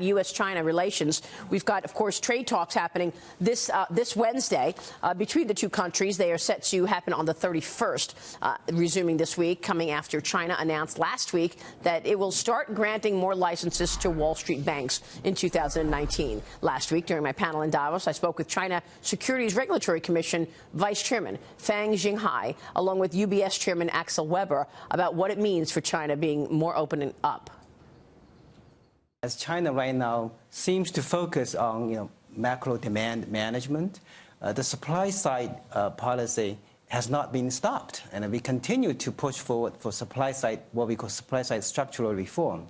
U.S.-China relations. We've got, of course, trade talks happening this Wednesday between the two countries. They are set to happen on the 31st, resuming this week, coming after China announced last week that it will start granting more licenses to Wall Street banks in 2019. Last week, during my panel in Davos, I spoke with China Securities Regulatory Commission Vice Chairman Fang Jinghai, along with UBS Chairman Axel Weber, about what it means for China being more open and up. As China right now seems to focus on macro demand management, the supply side policy has not been stopped, and we continue to push forward for supply side, what we call supply side structural reform.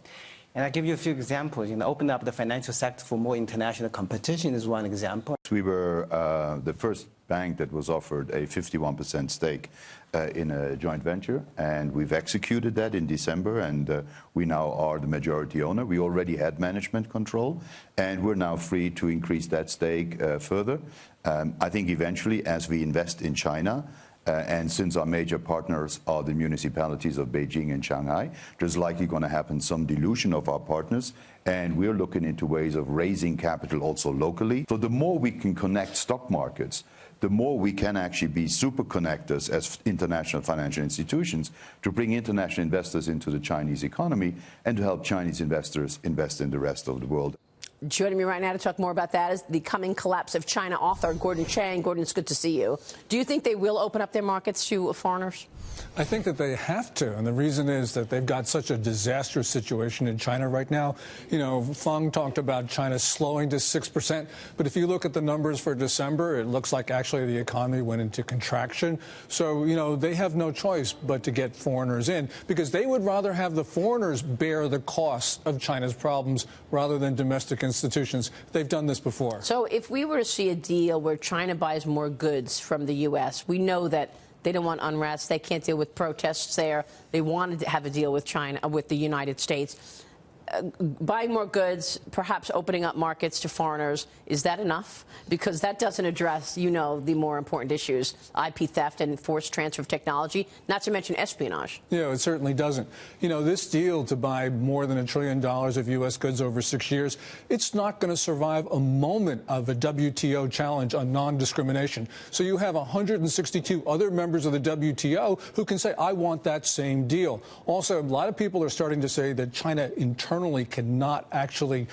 And I'll give you a few examples. Open up the financial sector for more international competition is one example. We were the first bank that was offered a 51% stake in a joint venture, and we've executed that in December, and we now are the majority owner. We already had management control, and we're now free to increase that stake further. I think eventually, as we invest in China, and since our major partners are the municipalities of Beijing and Shanghai, there's likely going to happen some dilution of our partners, and we're looking into ways of raising capital also locally. So the more we can connect stock markets, the more we can actually be super connectors as international financial institutions to bring international investors into the Chinese economy and to help Chinese investors invest in the rest of the world. Joining me right now to talk more about that is the coming collapse of China author Gordon Chang. Gordon, it's good to see you. Do you think they will open up their markets to foreigners? I think that they have to, and the reason is that they've got such a disastrous situation in China right now. Feng talked about China slowing to 6%, but if you look at the numbers for December, it looks like actually the economy went into contraction. So, they have no choice but to get foreigners in, because they would rather have the foreigners bear the cost of China's problems rather than domestic institutions. They've done this before. So if we were to see a deal where China buys more goods from the U.S., we know that they don't want unrest. They can't deal with protests there. They wanted to have a deal with China, with the United States. Buying more goods, perhaps opening up markets to foreigners, is that enough? Because that doesn't address, the more important issues, IP theft and forced transfer of technology, not to mention espionage. It certainly doesn't. This deal to buy more than $1 trillion of U.S. goods over 6 years, it's not going to survive a moment of a WTO challenge on non-discrimination. So you have 162 other members of the WTO who can say, I want that same deal. Also, a lot of people are starting to say that China internally cannot actually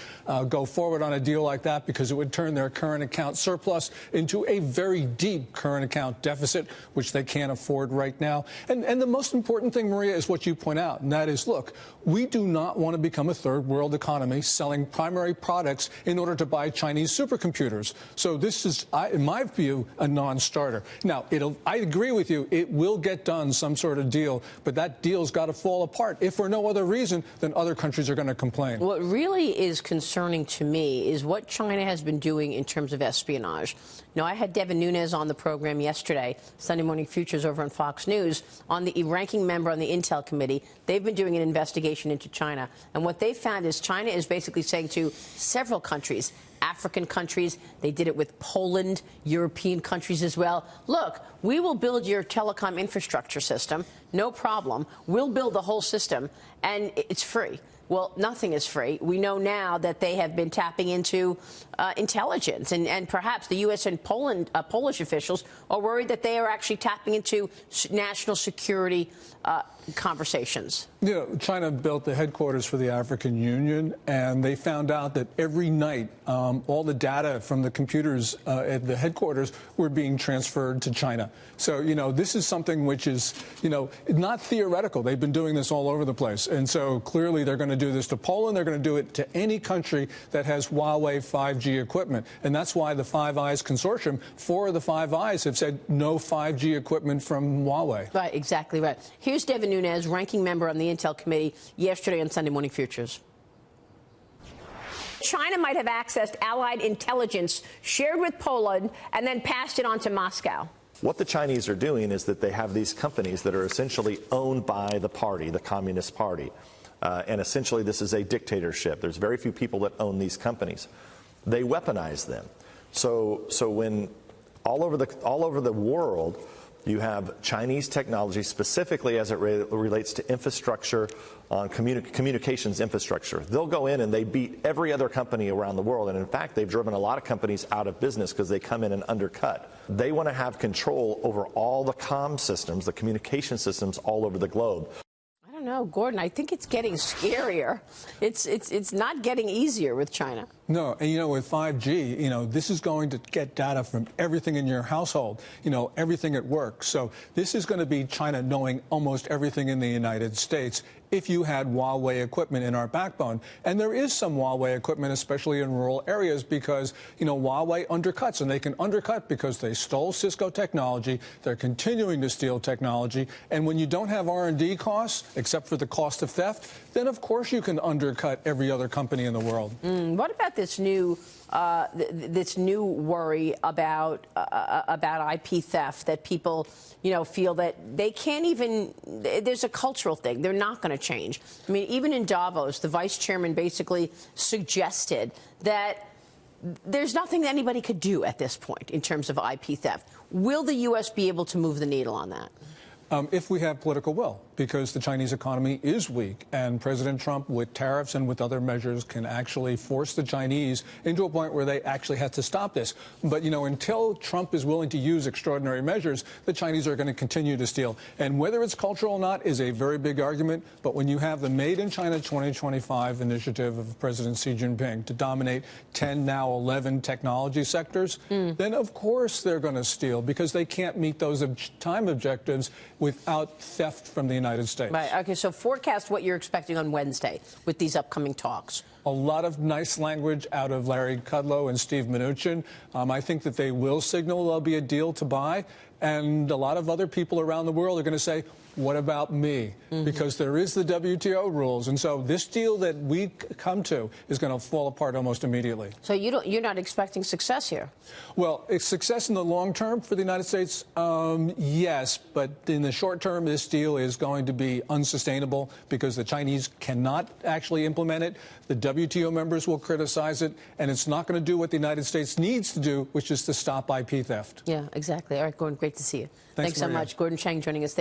go forward on a deal like that because it would turn their current account surplus into a very deep current account deficit, which they can't afford right now. And the most important thing, Maria, is what you point out, and that is, look, we do not want to become a third world economy selling primary products in order to buy Chinese supercomputers. So this is, in my view, a non-starter. Now, I agree with you, it will get done, some sort of deal, but that deal's got to fall apart. If for no other reason, then other countries are going to complain. What really is concerning to me is what China has been doing in terms of espionage. I had Devin Nunes on the program yesterday, Sunday Morning Futures over on Fox News, on the ranking member on the Intel Committee. They've been doing an investigation into China, and what they found is China is basically saying to several countries, African countries, they did it with Poland, European countries as well, look, we will build your telecom infrastructure system, no problem. We'll build the whole system, and it's free. Well, nothing is free. We know now that they have been tapping into intelligence, and perhaps the U.S. and Polish officials are worried that they are actually tapping into national security conversations. China built the headquarters for the African Union, and they found out that every night all the data from the computers at the headquarters were being transferred to China. So, this is something which is, not theoretical. They've been doing this all over the place. And so clearly they're going to do this to Poland. They're going to do it to any country that has Huawei 5G equipment. And that's why the Five Eyes Consortium, 4 of the Five Eyes have said no 5G equipment from Huawei. Right, exactly right. Here's Devin Nunes, ranking member on the Intel Committee, yesterday on Sunday Morning Futures. China might have accessed Allied intelligence shared with Poland and then passed it on to Moscow. What the Chinese are doing is that they have these companies that are essentially owned by the party, the Communist Party. And essentially this is a dictatorship. There's very few people that own these companies. They weaponize them. So when all over the world, You have Chinese technology, specifically as it relates to infrastructure, on communications infrastructure. They'll go in and they beat every other company around the world. And in fact, they've driven a lot of companies out of business because they come in and undercut. They want to have control over all the comm systems, the communication systems all over the globe. I don't know, Gordon, I think it's getting scarier. It's not getting easier with China. No, and with 5G, this is going to get data from everything in your household, everything at work. So this is going to be China knowing almost everything in the United States if you had Huawei equipment in our backbone. And there is some Huawei equipment, especially in rural areas, because, Huawei undercuts, and they can undercut because they stole Cisco technology. They're continuing to steal technology. And when you don't have R&D costs, except for the cost of theft, then of course you can undercut every other company in the world. What about this new worry about IP theft, that people feel that they can't even, there's a cultural thing, they're not going to change. I mean, even in Davos, the vice chairman basically suggested that there's nothing that anybody could do at this point in terms of IP theft. Will the U.S. be able to move the needle on that? If we have political will, because the Chinese economy is weak, and President Trump, with tariffs and with other measures, can actually force the Chinese into a point where they actually have to stop this. But, until Trump is willing to use extraordinary measures, the Chinese are going to continue to steal. And whether it's cultural or not is a very big argument. But when you have the Made in China 2025 initiative of President Xi Jinping to dominate 10, now 11 technology sectors, then of course they're going to steal, because they can't meet those time objectives without theft from the United States. Right. Okay, so forecast what you're expecting on Wednesday with these upcoming talks. A lot of nice language out of Larry Kudlow and Steve Mnuchin. I think that they will signal there'll be a deal to buy. And a lot of other people around the world are going to say, what about me? Because there is the WTO rules. And so this deal that we come to is going to fall apart almost immediately. So you're not expecting success here? Well, it's success in the long term for the United States, yes. But in the short term, this deal is going to be unsustainable because the Chinese cannot actually implement it. The WTO members will criticize it. And it's not going to do what the United States needs to do, which is to stop IP theft. Yeah, exactly. All right, Gordon, great to see you. Thanks so much. Gordon Chang joining us there.